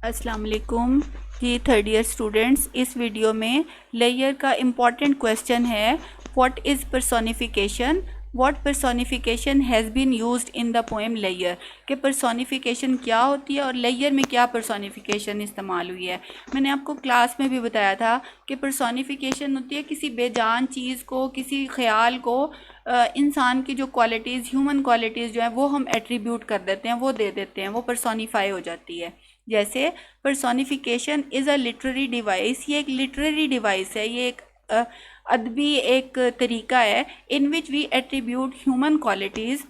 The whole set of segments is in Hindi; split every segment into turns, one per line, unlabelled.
अस्सलाम वालेकुम जी थर्ड ईयर स्टूडेंट्स। इस वीडियो में लेयर का इम्पॉर्टेंट क्वेश्चन है what is personification, what personification has been used in the poem लेयर, कि पर्सोनिफिकेशन क्या होती है और लेयर में क्या पर्सोनिफिकेशन इस्तेमाल हुई है। मैंने आपको क्लास में भी बताया था कि पर्सोनिफिकेशन होती है किसी बेजान चीज़ को, किसी ख्याल को इंसान की जो क्वालिटीज़, ह्यूमन क्वालिटीज़ जो है वो हम एट्रीब्यूट कर देते हैं, वो दे देते हैं, वो पर्सोनीफाई हो जाती है। जैसे personification is a literary device, ये एक लिटरेरी डिवाइस है, ये एक अदबी एक तरीका है in which we attribute human qualities,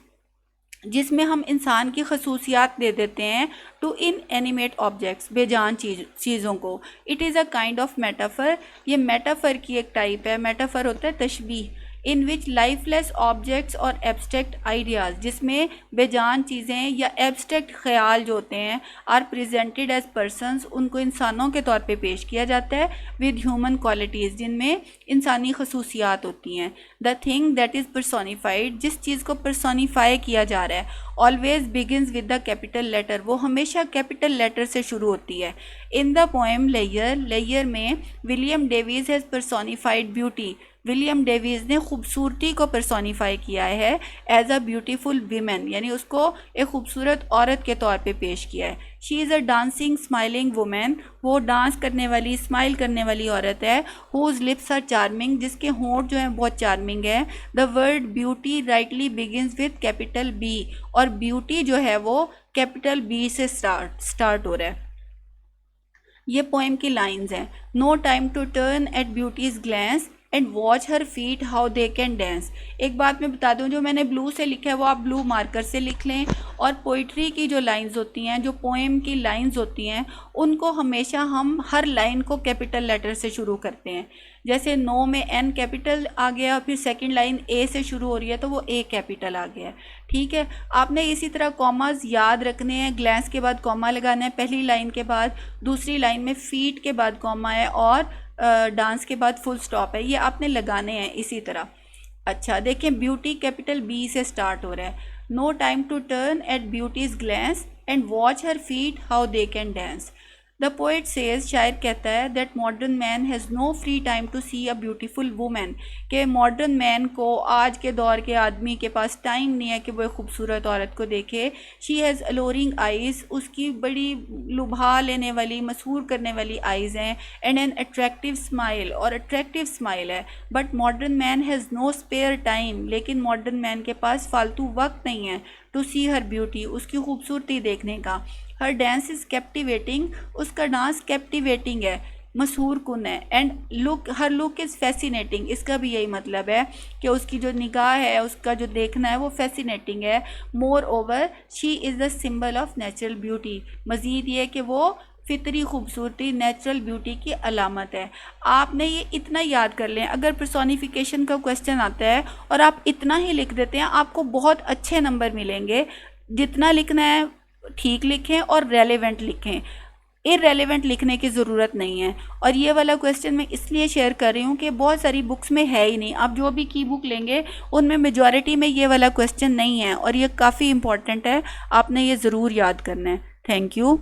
जिसमें हम इंसान की खसूसियात दे देते हैं टू इन एनिमेट ऑब्जेक्ट्स, बेजान चीज़ों को। It is a kind of metaphor, ये मेटाफर की एक टाइप है। मेटाफर होता है तशबीह, इन विच लाइफलेस ऑब्जेक्ट्स और एब्स्ट्रैक्ट आइडियाज़, जिसमें बेजान चीज़ें या एब्स्ट्रैक्ट ख्याल जो होते हैं आर प्रेजेंटेड एज पर्सनस, उनको इंसानों के तौर पे पेश किया जाता है विद ह्यूमन क्वालिटीज़, जिनमें इंसानी खसूसियात होती हैं। द थिंग दैट इज़ पर्सोनीफाइड, जिस चीज़ को पर्सोनीफाई किया जा रहा है, always begins with the capital letter, वो हमेशा कैपिटल लेटर से शुरू होती है। इन द पोएम लेयर, लेयर में William Davis has पर्सोनीफाइड beauty, William Davis ने खूबसूरती को पर्सोनीफाई किया है एज अ ब्यूटीफुल वीमेन, यानी उसको एक खूबसूरत औरत के तौर पे पेश किया है। She is a dancing smiling women, वो डांस करने वाली, स्माइल करने वाली औरत है। हुज लिप्स आर चार्मिंग, जिसके होंठ जो हैं बहुत चार्मिंग है। The word beauty rightly begins with capital B, और ब्यूटी जो है वो कैपिटल बी से स्टार्ट हो रहा है। ये पोएम की लाइंस हैं। No time to turn at beauty's glance and watch her feet how they can dance. एक बात मैं बता दूं, जो मैंने ब्लू से लिखा है वो आप ब्लू मार्कर से लिख लें। और पोइट्री की जो लाइंस होती हैं, जो पोएम की लाइंस होती हैं, उनको हमेशा हम हर लाइन को कैपिटल लेटर से शुरू करते हैं। जैसे नो में एन कैपिटल आ गया, फिर सेकंड लाइन ए से शुरू हो रही है तो वो ए कैपिटल आ गया। ठीक है, आपने इसी तरह कॉमाज याद रखने हैं। ग्लैंस के बाद कॉमा लगाना है पहली लाइन के बाद, दूसरी लाइन में फीट के बाद कॉमा है, और डांस के बाद फुल स्टॉप है। ये आपने लगाने हैं इसी तरह। अच्छा देखें, ब्यूटी कैपिटल बी से स्टार्ट हो रहा है। No time to turn at beauty's glance and watch her feet how they can dance. The poet says, शायर कहता है, that modern man has no free time to see a beautiful women, कि मॉडर्न मैन को, आज के दौर के आदमी के पास टाइम नहीं है कि वो एक खूबसूरत औरत को देखे। शी हैज़ अलोरिंग आइज़, उसकी बड़ी लुभा लेने वाली, मशहूर करने वाली आइज़ हैं। एंड एन अट्रैक्टिव स्माइल, और अट्रैक्टिव स्माइल है। But modern man has no spare time, लेकिन मॉडर्न मैन के पास फालतू वक्त नहीं है टू सी हर ब्यूटी, उसकी खूबसूरती देखने का। हर डांस इज़ कैप्टिवेटिंग, उसका डांस कैप्टिवेटिंग है, मशहूर कुन है। And look, her look is fascinating, इसका भी यही मतलब है कि उसकी जो निगाह है, उसका जो देखना है वो फैसिनेटिंग है। More over she is the symbol of natural beauty, मज़ीद ये कि वो फितरी खूबसूरती, नेचुरल ब्यूटी की अलामत है। आपने ये इतना याद कर लें, अगर पर्सोनिफिकेशन का क्वेश्चन आता है और आप इतना ही लिख देते हैं, आपको बहुत अच्छे नंबर मिलेंगे। जितना लिखना है ठीक लिखें और रेलेवेंट लिखें, इररेलेवेंट लिखने की ज़रूरत नहीं है। और ये वाला क्वेश्चन मैं इसलिए शेयर कर रही हूँ कि बहुत सारी बुक्स में है ही नहीं। आप जो भी की बुक लेंगे उनमें मेजॉरिटी में ये वाला क्वेश्चन नहीं है, और ये काफ़ी इंपॉर्टेंट है, आपने ये ज़रूर याद करना है। Thank you.